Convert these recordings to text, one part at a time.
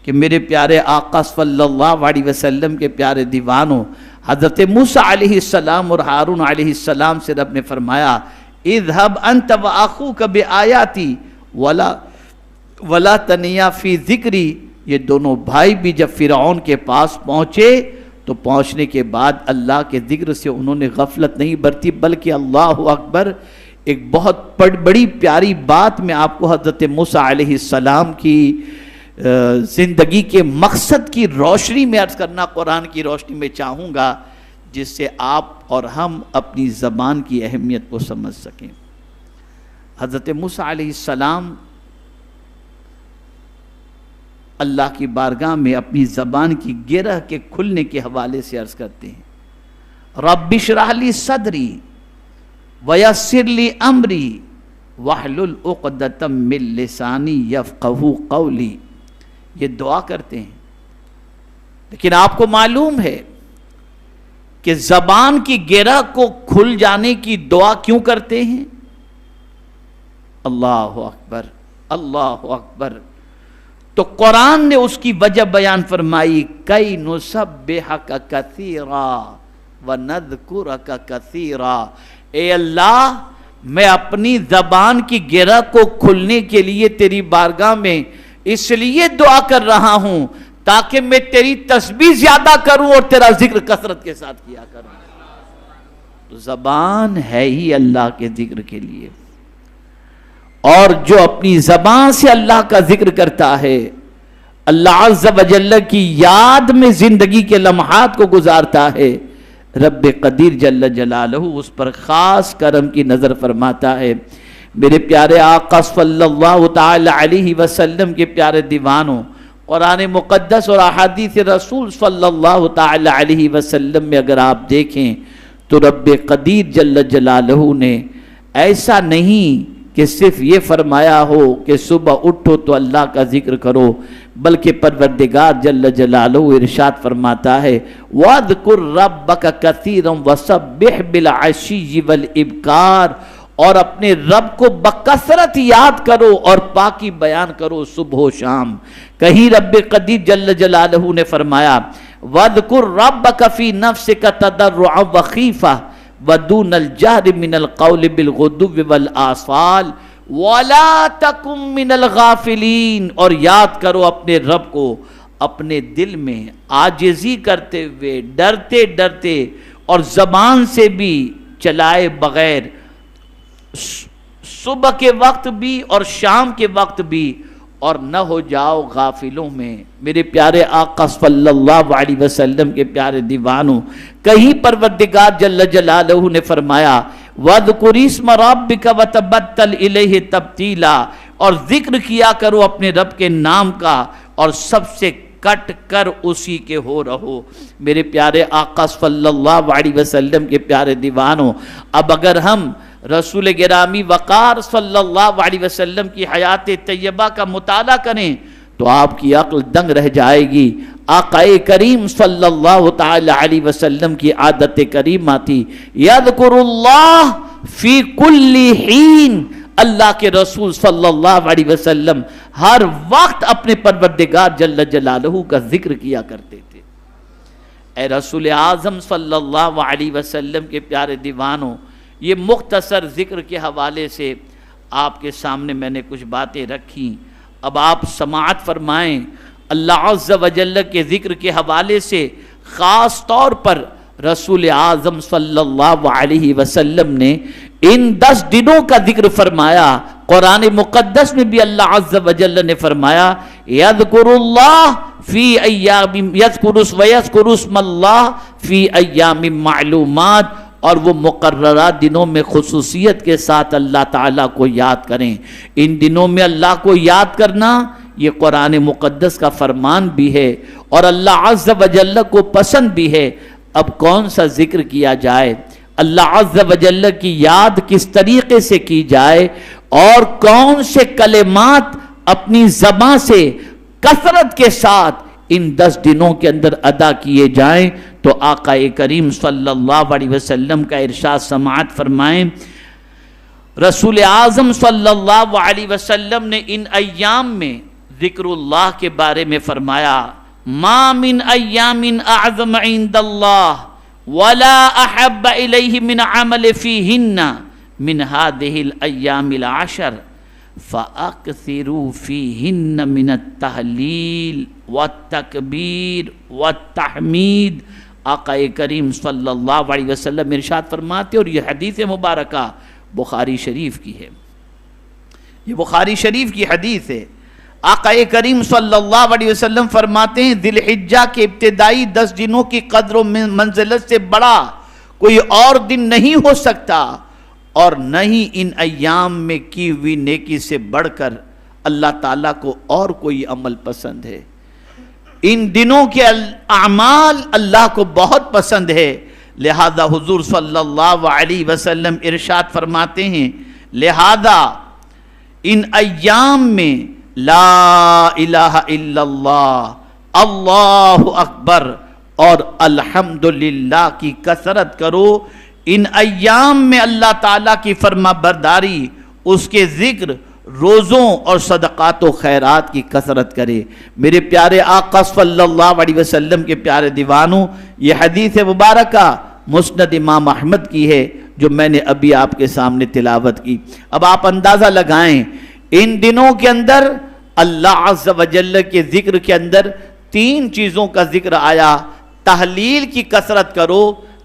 کہ میرے پیارے آقا صلی اللہ علیہ وسلم کے پیارے دیوانوں، حضرت موسیٰ علیہ السلام اور ہارون علیہ السلام سے رب نے فرمایا اذهب انت واخوک بآیاتی ولا تنیا فی ذکری۔ یہ دونوں بھائی بھی جب فرعون کے پاس پہنچے تو پہنچنے کے بعد اللہ کے ذکر سے انہوں نے غفلت نہیں برتی، بلکہ اللہ اکبر، ایک بہت بڑی پیاری بات میں آپ کو حضرت موسیٰ علیہ السلام کی زندگی کے مقصد کی روشنی میں عرض کرنا، قرآن کی روشنی میں چاہوں گا، جس سے آپ اور ہم اپنی زبان کی اہمیت کو سمجھ سکیں۔ حضرت موسیٰ علیہ السلام اللہ کی بارگاہ میں اپنی زبان کی گرہ کے کھلنے کے حوالے سے عرض کرتے ہیں رب اشرح لی صدری ویسر لی امری واحلل عقدۃ من لسانی یفقہوا قولی۔ یہ دعا کرتے ہیں، لیکن آپ کو معلوم ہے کہ زبان کی گرہ کو کھل جانے کی دعا کیوں کرتے ہیں؟ اللہ اکبر، اللہ اکبر۔ تو قرآن نے اس کی وجہ بیان فرمائی کئی نسبحک کثیرا ونذکرک کثیرا۔ اے اللہ، میں اپنی زبان کی گرہ کو کھلنے کے لیے تیری بارگاہ میں اس لیے دعا کر رہا ہوں تاکہ میں تیری تسبیح زیادہ کروں اور تیرا ذکر کثرت کے ساتھ کیا کروں۔ تو زبان ہے ہی اللہ کے ذکر کے لیے، اور جو اپنی زبان سے اللہ کا ذکر کرتا ہے، اللہ عز و جل کی یاد میں زندگی کے لمحات کو گزارتا ہے، رب قدیر جل جلالہ اس پر خاص کرم کی نظر فرماتا ہے۔ میرے پیارے آقا صلی اللہ تعالی علیہ وسلم کے پیارے دیوانوں، قرآن مقدس اور احادیث رسول صلی اللہ تعالی علیہ وسلم میں اگر آپ دیکھیں تو رب قدیر جل جلالہ نے ایسا نہیں کہ صرف یہ فرمایا ہو کہ صبح اٹھو تو اللہ کا ذکر کرو، بلکہ پروردگار جل جلالہ ارشاد فرماتا ہے وَاذْكُرْ رَبَّكَ كَثِيرًا وَسَبِّحْ بِالْعَشِيِّ وَالْإِبْكَارِ، اور اپنے رب کو بکثرت یاد کرو اور پاکی بیان کرو صبح و شام۔ کہیں رب قدیر جل جلالہ نے فرمایا وَاذْكُرْ رَبَّكَ فِي نَفْسِكَ تَضَرُّعًا وَخِيفَةً وَدُونَ الْجَهْرِ مِنَ الْقَوْلِ بِالْغُدُوِّ وَالْآصَالِ وَلَا تَكُن مِّنَ الْغَافِلِينَ، اور یاد کرو اپنے رب کو اپنے دل میں عاجزی کرتے ہوئے، ڈرتے ڈرتے اور زبان سے بھی چلائے بغیر، صبح کے وقت بھی اور شام کے وقت بھی، اور نہ ہو جاؤ غافلوں میں۔ میرے پیارے آقا صلی اللہ علیہ وسلم کے پیارے دیوانوں، کہیں پروردگار جل جلالہ نے فرمایا وَاذْكُرِ اسْمَ رَبِّكَ وَتَبَتَّلْ إِلَيْهِ تَبْتِيلًا، اور ذکر کیا کرو اپنے رب کے نام کا اور سب سے کٹ کر اسی کے ہو رہو۔ میرے پیارے آقا صلی اللہ علیہ وسلم کے پیارے دیوانوں، اب اگر ہم رسول گرامی وقار صلی اللہ علیہ وسلم کی حیات طیبہ کا مطالعہ کریں تو آپ کی عقل دنگ رہ جائے گی۔ آقا کریم صلی اللہ تعالی علیہ وسلم کی عادت کریمہ تھی یذکر اللہ فی کل حین، اللہ کے رسول صلی اللہ علیہ وسلم ہر وقت اپنے پروردگار جل جلالہ کا ذکر کیا کرتے تھے۔ اے رسول اعظم صلی اللہ علیہ وسلم کے پیارے دیوانوں، یہ مختصر ذکر کے حوالے سے آپ کے سامنے میں نے کچھ باتیں رکھی، اب آپ سماعت فرمائیں۔ اللہ عز و جل کے ذکر کے حوالے سے خاص طور پر رسول اعظم صلی اللہ علیہ وسلم نے ان 10 دنوں کا ذکر فرمایا۔ قرآن مقدس میں بھی اللہ عز و جل نے فرمایا یذکر اللہ فی ایام ویذکر اسم اللہ فی ایام معلومات، اور وہ مقررہ دنوں میں خصوصیت کے ساتھ اللہ تعالیٰ کو یاد کریں۔ ان دنوں میں اللہ کو یاد کرنا یہ قرآن مقدس کا فرمان بھی ہے اور اللہ عز و جل کو پسند بھی ہے۔ اب کون سا ذکر کیا جائے، اللہ عز و جل کی یاد کس طریقے سے کی جائے، اور کون سے کلمات اپنی زبان سے کثرت کے ساتھ ان 10 دنوں کے اندر ادا کیے جائیں، تو آقا کریم صلی اللہ علیہ وسلم کا ارشاد سماعت فرمائیں۔ رسول اعظم صلی اللہ علیہ وسلم نے ان ایام میں ذکر اللہ کے بارے میں فرمایا ما من ایام اعظم عند اللہ ولا احب الیہ من عمل فیہن من هذه الايام العشر فاکثروا فیہن من التہلیل والتکبیر والتحمید۔ آقا کریم صلی اللہ علیہ وسلم ارشاد فرماتے، اور یہ حدیث مبارکہ بخاری شریف کی ہے، یہ بخاری شریف کی حدیث ہے۔ آقا کریم صلی اللہ علیہ وسلم فرماتے ہیں ذی الحجہ کے ابتدائی 10 دنوں کی قدر و منزلت سے بڑا کوئی اور دن نہیں ہو سکتا، اور نہ ہی ان ایام میں کی ہوئی نیکی سے بڑھ کر اللہ تعالیٰ کو اور کوئی عمل پسند ہے۔ ان دنوں کے اعمال اللہ کو بہت پسند ہے، لہذا حضور صلی اللہ علیہ وسلم ارشاد فرماتے ہیں لہذا ان ایام میں لا الہ الا اللہ، اللہ اکبر اور الحمدللہ کی کثرت کرو۔ ان ایام میں اللہ تعالیٰ کی فرما برداری، اس کے ذکر، روزوں اور صدقات و خیرات کی کثرت کرے۔ میرے پیارے آقا صلی اللہ علیہ وسلم کے پیارے دیوانوں، یہ حدیث مبارکہ مسند امام احمد کی ہے جو میں نے ابھی آپ کے سامنے تلاوت کی۔ اب آپ اندازہ لگائیں ان دنوں کے اندر اللہ عز و جل کے ذکر کے اندر 3 چیزوں کا ذکر آیا۔ تحلیل کی کثرت کرو،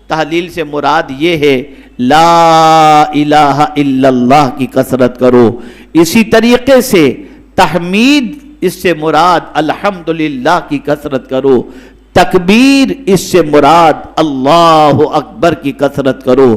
تحلیل سے مراد یہ ہے لا الہ الا اللہ کی کثرت کرو۔ اسی طریقے سے تحمید، اس سے مراد الحمدللہ کی کثرت کرو۔ تکبیر، اس سے مراد اللہ اکبر کی کثرت کرو۔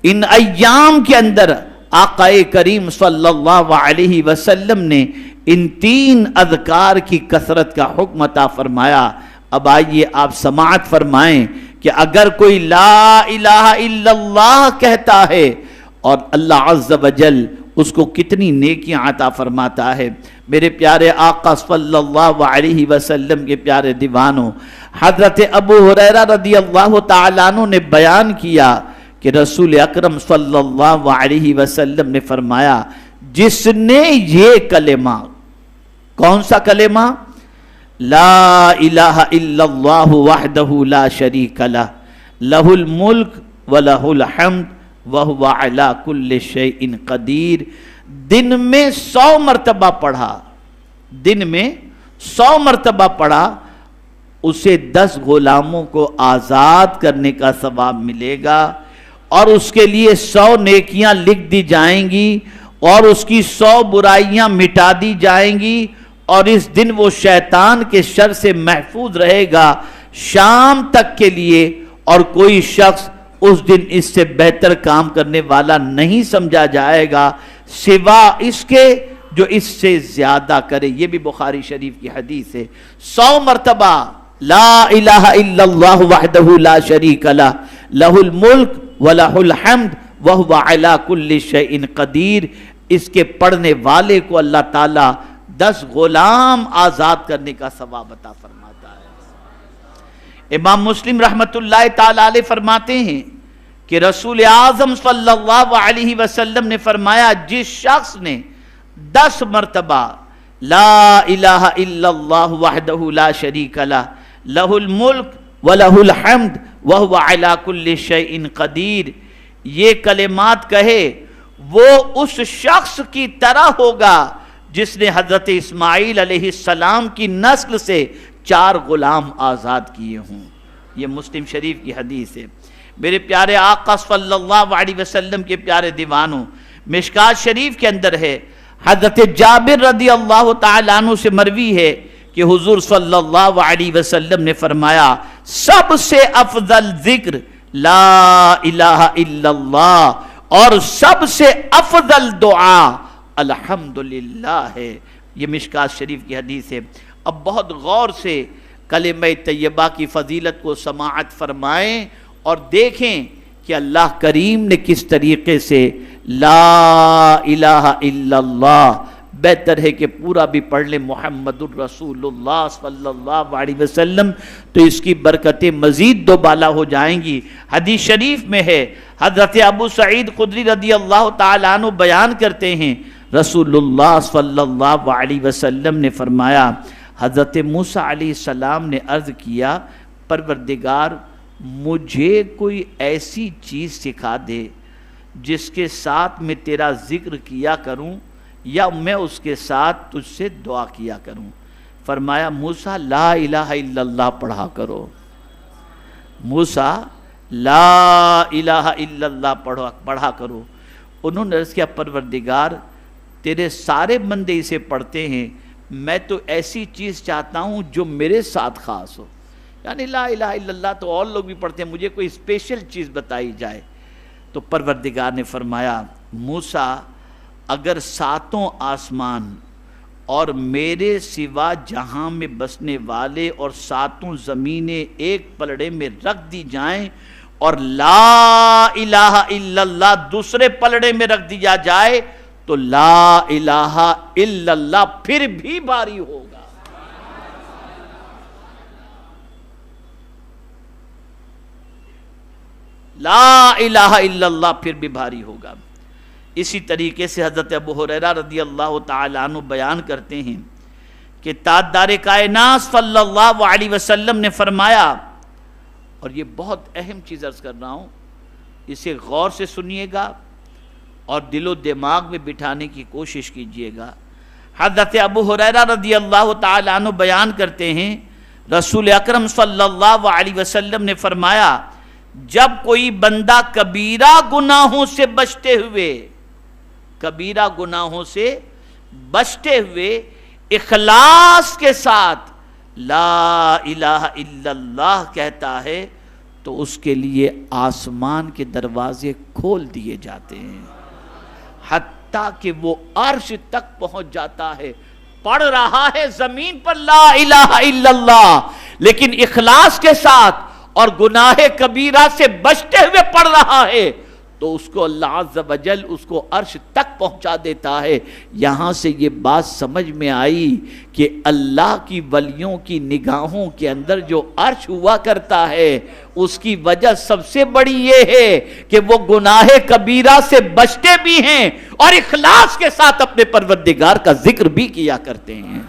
ان ایام کے اندر آقا کریم صلی اللہ علیہ وسلم نے ان 3 اذکار کی کثرت کا حکم عطا فرمایا۔ اب آئیے آپ سماعت فرمائیں کہ اگر کوئی لا الہ الا اللہ کہتا ہے اور اللہ عز و جل اس کو کتنی نیکیاں عطا فرماتا ہے۔ میرے پیارے آقا صلی اللہ علیہ وسلم کے پیارے دیوانوں، حضرت ابو ہریرہ رضی اللہ تعالیٰ عنہ نے بیان کیا کہ رسول اکرم صلی اللہ علیہ وسلم نے فرمایا جس نے یہ کلمہ، کون سا کلمہ؟ لا الہ الا اللہ وحدہ لا شریک لہ لہ الملک ولہ الحمد وہو علی کل شیء قدیر، دن میں 100 مرتبہ پڑھا، دن میں 100 مرتبہ پڑھا، اسے 10 غلاموں کو آزاد کرنے کا ثواب ملے گا، اور اس کے لیے 100 نیکیاں لکھ دی جائیں گی، اور اس کی 100 برائیاں مٹا دی جائیں گی، اور اس دن وہ شیطان کے شر سے محفوظ رہے گا شام تک کے لیے، اور کوئی شخص اس دن اس سے بہتر کام کرنے والا نہیں سمجھا جائے گا سوا اس کے جو اس سے زیادہ کرے۔ یہ بھی بخاری شریف کی حدیث ہے۔ 100 مرتبہ لا الہ الا اللہ وحدہ لا شریک لہ لہ الملک ولہ الحمد وہو علی کل شیء قدیر، اس کے پڑھنے والے کو اللہ تعالیٰ 10 غلام آزاد کرنے کا ثواب عطا فرماتا ہے۔ امام مسلم رحمت اللہ تعالیٰ علیہ فرماتے ہیں کہ رسول اعظم صلی اللہ علیہ وسلم نے فرمایا جس شخص نے 10 مرتبہ لا الہ الا اللہ وحدہ لا شریک لہ لہ الملک ولہ الحمد وہو علی کل شیء قدیر یہ کلمات کہے، وہ اس شخص کی طرح ہوگا جس نے حضرت اسماعیل علیہ السلام کی نسل سے 4 غلام آزاد کیے ہوں۔ یہ مسلم شریف کی حدیث ہے۔ میرے پیارے آقا صلی اللہ علیہ وسلم کے پیارے دیوانوں، مشکات شریف کے اندر ہے، حضرت جابر رضی اللہ تعالیٰ عنہ سے مروی ہے کہ حضور صلی اللہ علیہ وسلم نے فرمایا سب سے افضل ذکر لا الہ الا اللہ، اور سب سے افضل دعا الحمدللہ ہے۔ یہ مشکات شریف کی حدیث ہے۔ اب بہت غور سے کلمہ طیبہ کی فضیلت کو سماعت فرمائیں اور دیکھیں کہ اللہ کریم نے کس طریقے سے لا الہ الا اللہ، بہتر ہے کہ پورا بھی پڑھ لیں محمد الرسول اللہ صلی اللہ علیہ وسلم، تو اس کی برکتیں مزید دوبالا ہو جائیں گی۔ حدیث شریف میں ہے، حضرت ابو سعید خدری رضی اللہ تعالیٰ عنہ بیان کرتے ہیں رسول اللہ صلی اللہ علیہ وسلم نے فرمایا، حضرت موسیٰ علیہ السلام نے عرض کیا، پروردگار مجھے کوئی ایسی چیز سکھا دے جس کے ساتھ میں تیرا ذکر کیا کروں یا میں اس کے ساتھ تجھ سے دعا کیا کروں۔ فرمایا موسیٰ لا الہ الا اللہ پڑھا کرو، موسیٰ لا الہ الا اللہ پڑھا کرو۔ انہوں نے عرض کیا پروردگار تیرے سارے بندے اسے پڑھتے ہیں، میں تو ایسی چیز چاہتا ہوں جو میرے ساتھ خاص ہو، یعنی لا الہ الا اللہ تو اور لوگ بھی پڑھتے ہیں، مجھے کوئی اسپیشل چیز بتائی جائے۔ تو پروردگار نے فرمایا موسیٰ اگر ساتوں آسمان اور میرے سوا جہاں میں بسنے والے اور ساتوں زمینیں ایک پلڑے میں رکھ دی جائیں اور لا الہ الا اللہ دوسرے پلڑے میں رکھ دیا جائے تو لا الہ الا اللہ پھر بھی بھاری ہوگا۔ لا الہ الا اللہ پھر بھی بھاری ہوگا۔ اسی طریقے سے حضرت ابو ہریرہ رضی اللہ تعالیٰ عنہ بیان کرتے ہیں کہ تاجدار کائنات صلی اللہ علیہ وسلم نے فرمایا، اور یہ بہت اہم چیز عرض کر رہا ہوں، اسے غور سے سنیے گا اور دل و دماغ میں بٹھانے کی کوشش کیجئے گا۔ حضرت ابو ہریرہ رضی اللہ تعالیٰ عنہ بیان کرتے ہیں رسول اکرم صلی اللہ علیہ وسلم نے فرمایا، جب کوئی بندہ کبیرہ گناہوں سے بچتے ہوئے اخلاص کے ساتھ لا الہ الا اللہ کہتا ہے تو اس کے لیے آسمان کے دروازے کھول دیے جاتے ہیں، حتیٰ کہ وہ عرش تک پہنچ جاتا ہے، پڑھ رہا ہے زمین پر لا الہ الا اللہ لیکن اخلاص کے ساتھ اور گناہ کبیرہ سے بچتے ہوئے پڑھ رہا ہے تو اس کو اللہ عز و جل اس کو عرش تک پہنچا دیتا ہے۔ یہاں سے یہ بات سمجھ میں آئی کہ اللہ کی ولیوں کی نگاہوں کے اندر جو عرش ہوا کرتا ہے اس کی وجہ سب سے بڑی یہ ہے کہ وہ گناہ کبیرہ سے بچتے بھی ہیں اور اخلاص کے ساتھ اپنے پروردگار کا ذکر بھی کیا کرتے ہیں۔